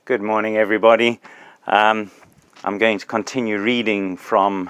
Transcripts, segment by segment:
Good morning, everybody. I'm going to continue reading from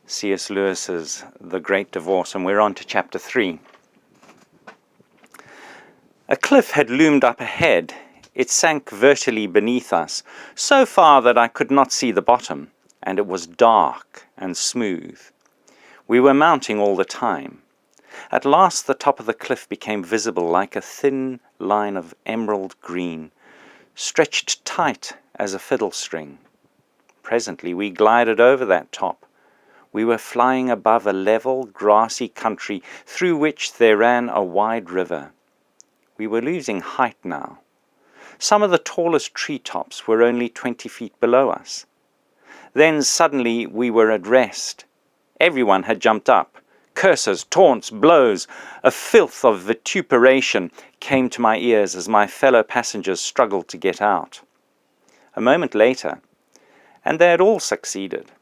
C.S. Lewis's The Great Divorce, and we're on to chapter 3. A cliff had loomed up ahead. It sank vertically beneath us, so far that I could not see the bottom, and it was dark and smooth. We were mounting all the time. At last the top of the cliff became visible like a thin line of emerald green, stretched tight as a fiddle string. Presently we glided over that top. We were flying above a level, grassy country through which there ran a wide river. We were losing height now. Some of the tallest treetops were only 20 feet below us. Then suddenly we were at rest. Everyone had jumped up. Curses, taunts, blows, a filth of vituperation came to my ears as my fellow passengers struggled to get out. A moment later, and they had all succeeded.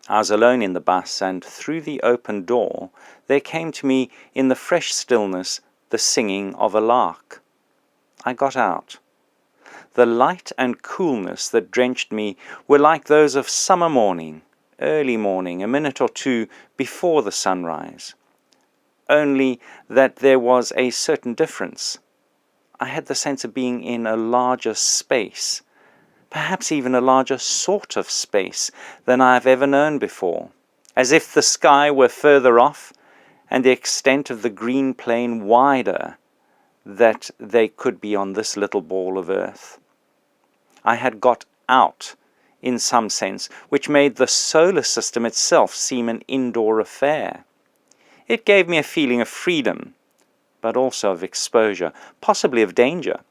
I was alone in the bus, and through the open door there came to me in the fresh stillness the singing of a lark. I got out. The light and coolness that drenched me were like those of summer morning, early morning, a minute or two before the sunrise. Only that there was a certain difference. I had the sense of being in a larger space, perhaps even a larger sort of space than I have ever known before, as if the sky were further off and the extent of the green plain wider than they could be on this little ball of earth. I had got out, in some sense, which made the solar system itself seem an indoor affair. It gave me a feeling of freedom, but also of exposure, possibly of danger,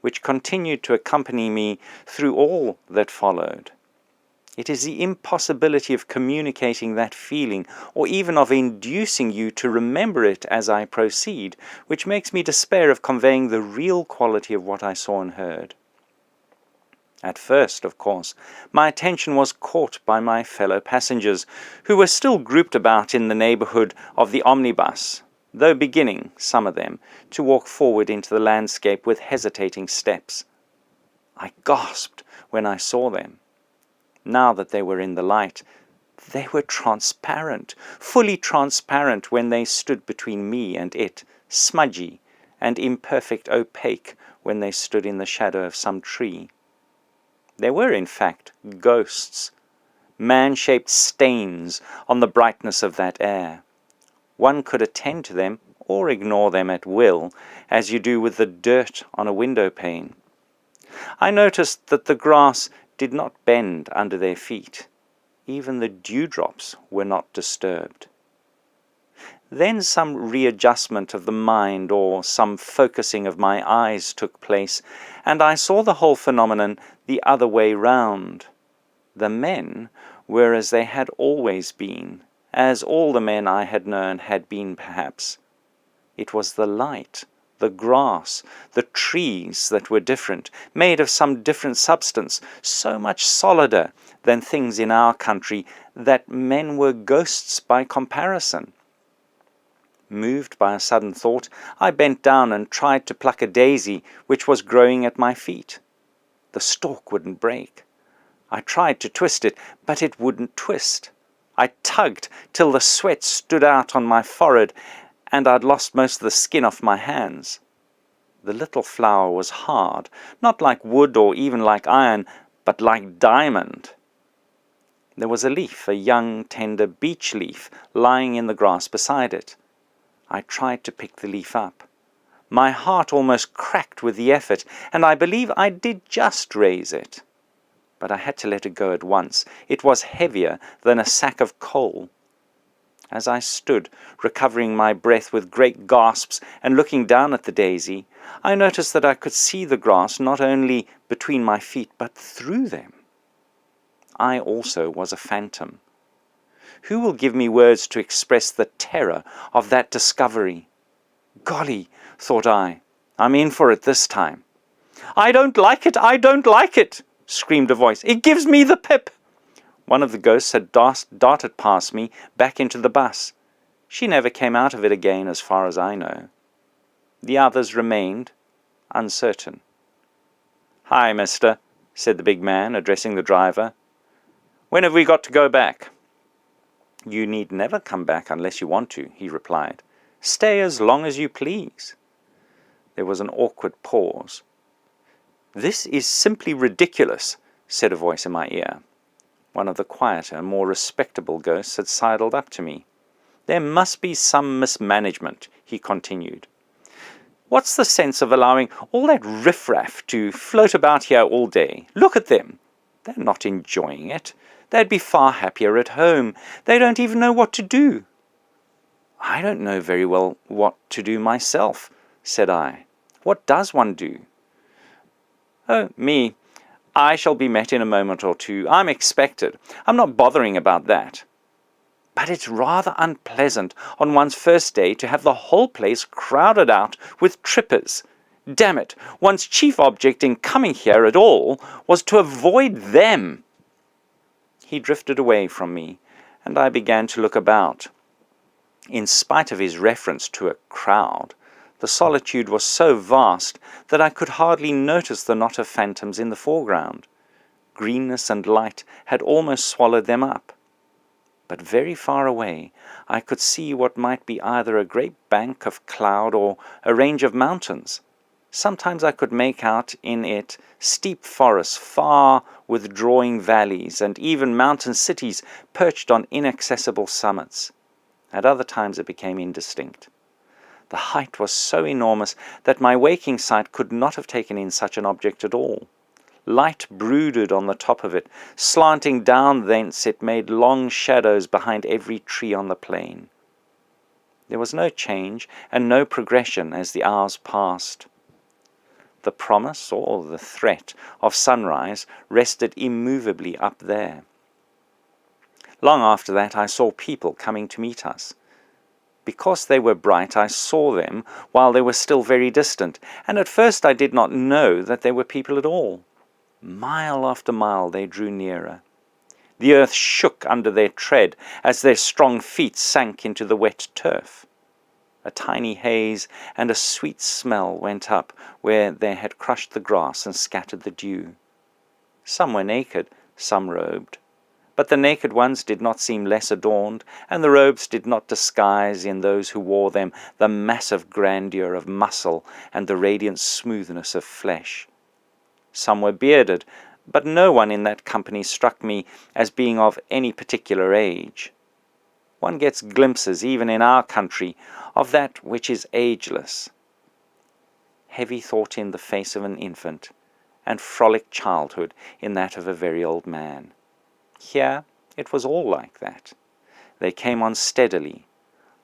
which continued to accompany me through all that followed. It is the impossibility of communicating that feeling, or even of inducing you to remember it as I proceed, which makes me despair of conveying the real quality of what I saw and heard. At first, of course, my attention was caught by my fellow passengers, who were still grouped about in the neighborhood of the omnibus, though beginning, some of them, to walk forward into the landscape with hesitating steps. I gasped when I saw them. Now that they were in the light, they were transparent, fully transparent when they stood between me and it, smudgy and imperfect opaque when they stood in the shadow of some tree. They were, in fact, ghosts, man-shaped stains on the brightness of that air. One could attend to them or ignore them at will, as you do with the dirt on a window pane. I noticed that the grass did not bend under their feet. Even the dewdrops were not disturbed. Then some readjustment of the mind or some focusing of my eyes took place, and I saw the whole phenomenon the other way round. The men were as they had always been, as all the men I had known had been perhaps. It was the light, the grass, the trees that were different, made of some different substance, so much solider than things in our country that men were ghosts by comparison. Moved by a sudden thought, I bent down and tried to pluck a daisy which was growing at my feet. The stalk wouldn't break. I tried to twist it, but it wouldn't twist. I tugged till the sweat stood out on my forehead, and I'd lost most of the skin off my hands. The little flower was hard, not like wood or even like iron, but like diamond. There was a leaf, a young, tender beech leaf, lying in the grass beside it. I tried to pick the leaf up. My heart almost cracked with the effort, and I believe I did just raise it. But I had to let it go at once. It was heavier than a sack of coal. As I stood, recovering my breath with great gasps and looking down at the daisy, I noticed that I could see the grass not only between my feet, but through them. I also was a phantom. Who will give me words to express the terror of that discovery? Golly, thought I, I'm in for it this time. I don't like it, I don't like it, screamed a voice. It gives me the pip. One of the ghosts had darted past me back into the bus. She never came out of it again as far as I know. The others remained uncertain. "Hi, mister," said the big man, addressing the driver. "When have we got to go back?" "You need never come back unless you want to," he replied. "Stay as long as you please." There was an awkward pause. "This is simply ridiculous," said a voice in my ear. One of the quieter, more respectable ghosts had sidled up to me. "There must be some mismanagement," he continued. "What's the sense of allowing all that riffraff to float about here all day? Look at them. They're not enjoying it. They'd be far happier at home. They don't even know what to do." "I don't know very well what to do myself," said I. "What does one do?" "Oh, me. I shall be met in a moment or two. I'm expected. I'm not bothering about that." "But it's rather unpleasant on one's first day to have the whole place crowded out with trippers. Damn it, one's chief object in coming here at all was to avoid them." He drifted away from me, and I began to look about. In spite of his reference to a crowd, the solitude was so vast that I could hardly notice the knot of phantoms in the foreground. Greenness and light had almost swallowed them up. But very far away I could see what might be either a great bank of cloud or a range of mountains. Sometimes I could make out in it steep forests, far withdrawing valleys, and even mountain cities perched on inaccessible summits. At other times it became indistinct. The height was so enormous that my waking sight could not have taken in such an object at all. Light brooded on the top of it. Slanting down thence, it made long shadows behind every tree on the plain. There was no change and no progression as the hours passed. The promise, or the threat, of sunrise rested immovably up there. Long after that I saw people coming to meet us. Because they were bright, I saw them while they were still very distant, and at first I did not know that they were people at all. Mile after mile they drew nearer. The earth shook under their tread as their strong feet sank into the wet turf. A tiny haze and a sweet smell went up where they had crushed the grass and scattered the dew. Some were naked, some robed. But the naked ones did not seem less adorned, and the robes did not disguise in those who wore them the massive grandeur of muscle and the radiant smoothness of flesh. Some were bearded, but no one in that company struck me as being of any particular age. One gets glimpses, even in our country, of that which is ageless. Heavy thought in the face of an infant, and frolic childhood in that of a very old man. Here it was all like that. They came on steadily.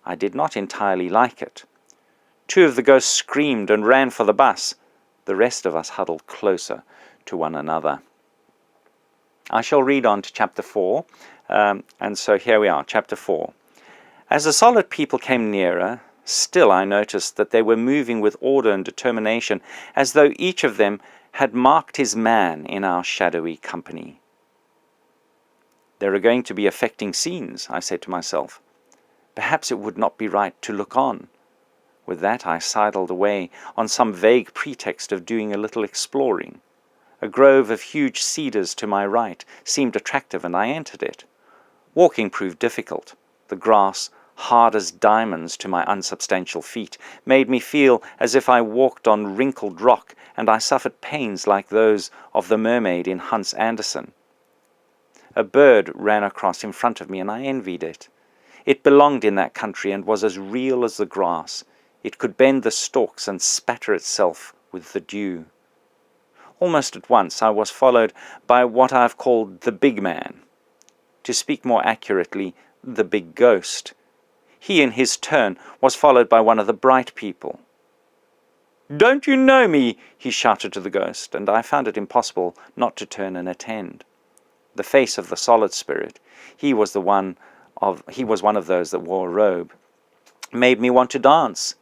I did not entirely like it. 2 of the ghosts screamed and ran for the bus. The rest of us huddled closer to one another. I shall read on to chapter 4, and so here we are, chapter 4. As the solid people came nearer, still I noticed that they were moving with order and determination, as though each of them had marked his man in our shadowy company. There are going to be affecting scenes, I said to myself. Perhaps it would not be right to look on. With that I sidled away on some vague pretext of doing a little exploring. A grove of huge cedars to my right seemed attractive, and I entered it. Walking proved difficult. The grass, hard as diamonds to my unsubstantial feet, made me feel as if I walked on wrinkled rock, and I suffered pains like those of the mermaid in Hans Andersen. A bird ran across in front of me, and I envied it. It belonged in that country and was as real as the grass. It could bend the stalks and spatter itself with the dew. Almost at once I was followed by what I have called the big man. To speak more accurately, the big ghost. He in his turn was followed by one of the bright people. "Don't you know me?" he shouted to the ghost, and I found it impossible not to turn and attend. The face of the solid spirit, he was one of those that wore a robe, made me want to dance.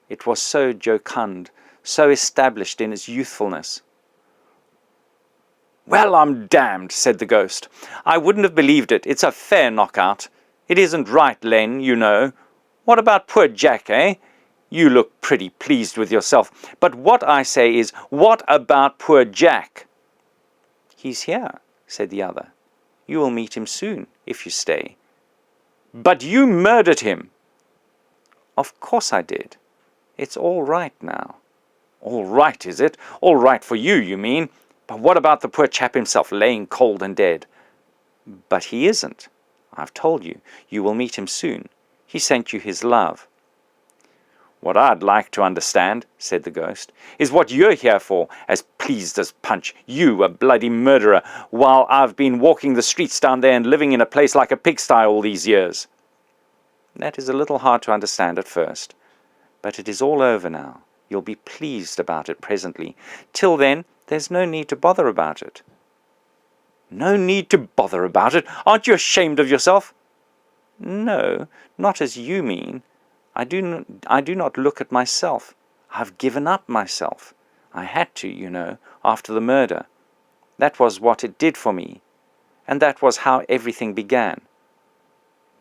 It was so jocund, so established in its youthfulness. "Well, I'm damned," said the ghost. "I wouldn't have believed it. It's a fair knockout. It isn't right, Len, you know. What about poor Jack, eh? You look pretty pleased with yourself. But what I say is, what about poor Jack? He's here, said the other. You will meet him soon, if you stay. But you murdered him. Of course I did. It's all right now. All right, is it? All right for you, you mean? But what about the poor chap himself, laying cold and dead? But he isn't. I've told you. You will meet him soon. He sent you his love. What I'd like to understand, said the ghost, is what you're here for, as pleased as Punch, you, a bloody murderer, while I've been walking the streets down there and living in a place like a pigsty all these years. That is a little hard to understand at first, but it is all over now. You'll be pleased about it presently. Till then, there's no need to bother about it. No need to bother about it? Aren't you ashamed of yourself? No, not as you mean. I do not look at myself. I've given up myself. I had to, you know, after the murder. That was what it did for me. And that was how everything began.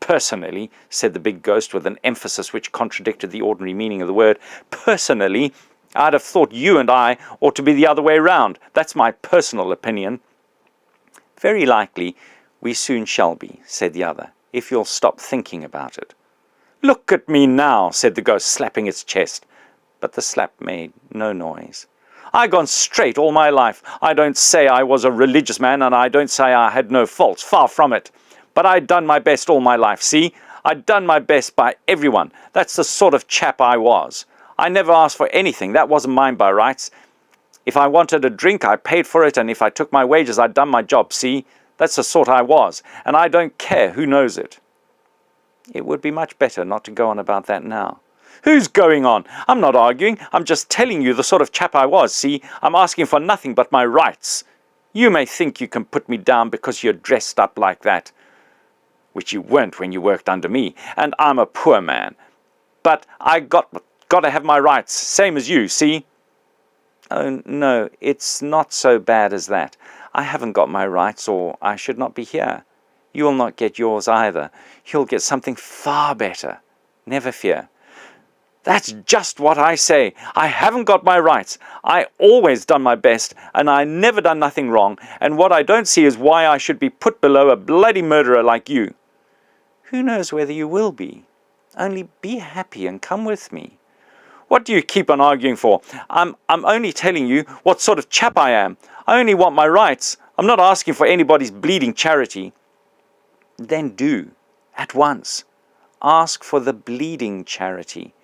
Personally, said the big ghost with an emphasis which contradicted the ordinary meaning of the word, personally, I'd have thought you and I ought to be the other way round. That's my personal opinion. Very likely we soon shall be, said the other, if you'll stop thinking about it. Look at me now, said the ghost, slapping its chest. But the slap made no noise. I gone straight all my life. I don't say I was a religious man, and I don't say I had no faults. Far from it. But I'd done my best all my life, see? I'd done my best by everyone. That's the sort of chap I was. I never asked for anything. That wasn't mine by rights. If I wanted a drink, I paid for it, and if I took my wages, I'd done my job, see? That's the sort I was, and I don't care who knows it. It would be much better not to go on about that now. Who's going on? I'm not arguing. I'm just telling you the sort of chap I was, see? I'm asking for nothing but my rights. You may think you can put me down because you're dressed up like that, which you weren't when you worked under me, and I'm a poor man. But I got to have my rights, same as you, see? Oh, no, it's not so bad as that. I haven't got my rights, or I should not be here. You'll not get yours either. You'll get something far better. Never fear. That's just what I say. I haven't got my rights. I always done my best, and I never done nothing wrong, and what I don't see is why I should be put below a bloody murderer like you. Who knows whether you will be? Only be happy and come with me. What do you keep on arguing for? I'm only telling you what sort of chap I am. I only want my rights. I'm not asking for anybody's bleeding charity. Then do, at once. Ask for the bleeding charity.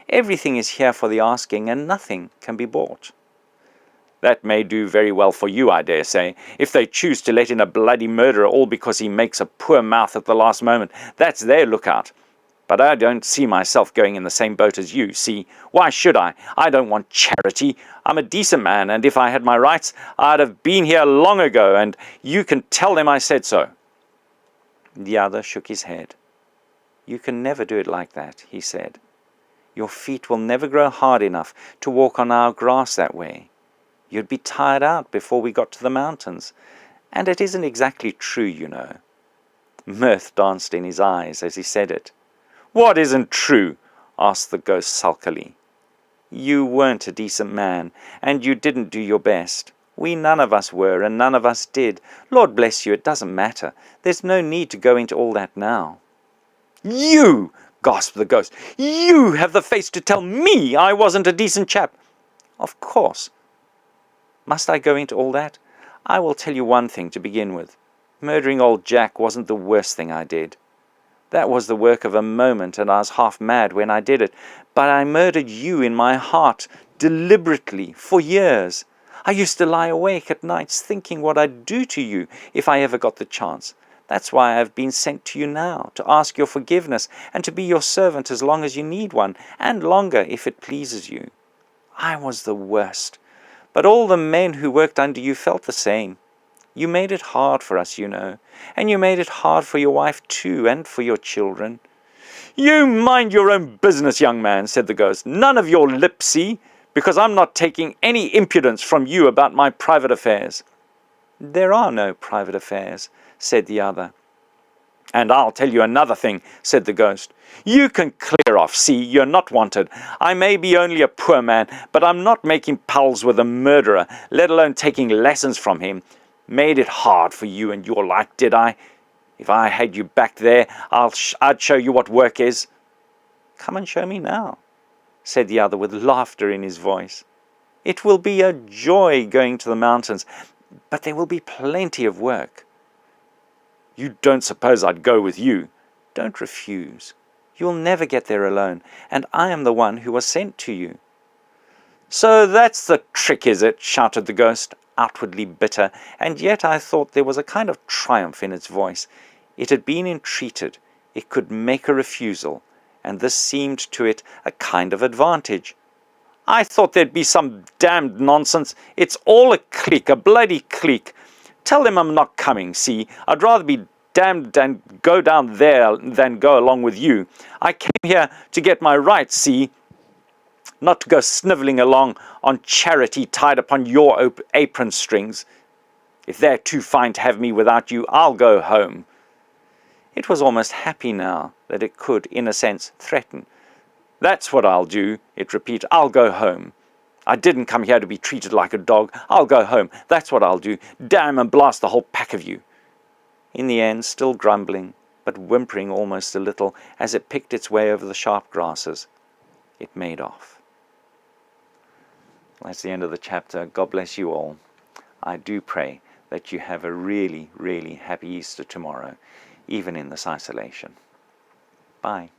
Everything is here for the asking, and nothing can be bought. That may do very well for you, I dare say, if they choose to let in a bloody murderer all because he makes a poor mouth at the last moment. That's their lookout. But I don't see myself going in the same boat as you, see? Why should I? I don't want charity. I'm a decent man, and if I had my rights, I'd have been here long ago, and you can tell them I said so. The other shook his head. You can never do it like that, he said. Your feet will never grow hard enough to walk on our grass that way. You'd be tired out before we got to the mountains, and it isn't exactly true, you know. Mirth danced in his eyes as he said it. What isn't true? Asked the ghost sulkily. You weren't a decent man, and you didn't do your best. We none of us were, and none of us did. Lord bless you, it doesn't matter. There's no need to go into all that now. You! Gasped the ghost. You have the face to tell me I wasn't a decent chap. Of course. Must I go into all that? I will tell you one thing to begin with. Murdering old Jack wasn't the worst thing I did. That was the work of a moment, and I was half mad when I did it. But I murdered you in my heart, deliberately, for years. I used to lie awake at nights thinking what I'd do to you if I ever got the chance. That's why I've been sent to you now, to ask your forgiveness and to be your servant as long as you need one, and longer if it pleases you. I was the worst, but all the men who worked under you felt the same. You made it hard for us, you know, and you made it hard for your wife too, and for your children. You mind your own business, young man, said the ghost. None of your lip, see, because I'm not taking any impudence from you about my private affairs. There are no private affairs, said the other. And I'll tell you another thing, said the ghost. You can clear off, see, you're not wanted. I may be only a poor man, but I'm not making pals with a murderer, let alone taking lessons from him. Made it hard for you and your like, did I? If I had you back there, I'd show you what work is." "Come and show me now," said the other with laughter in his voice. "It will be a joy going to the mountains, but there will be plenty of work." "You don't suppose I'd go with you?" "Don't refuse. You'll never get there alone, and I am the one who was sent to you." "So that's the trick, is it?" shouted the ghost, outwardly bitter, and yet I thought there was a kind of triumph in its voice. It had been entreated, it could make a refusal, and this seemed to it a kind of advantage. "I thought there'd be some damned nonsense. It's all a clique, a bloody clique. Tell them I'm not coming, see? I'd rather be damned and go down there than go along with you. I came here to get my rights, see? Not to go snivelling along on charity tied upon your apron strings. If they're too fine to have me without you, I'll go home." It was almost happy now that it could, in a sense, threaten. "That's what I'll do," it repeated. "I'll go home. I didn't come here to be treated like a dog. I'll go home. That's what I'll do. Damn and blast the whole pack of you." In the end, still grumbling, but whimpering almost a little as it picked its way over the sharp grasses, it made off. That's the end of the chapter. God bless you all. I do pray that you have a really, really happy Easter tomorrow, even in this isolation. Bye.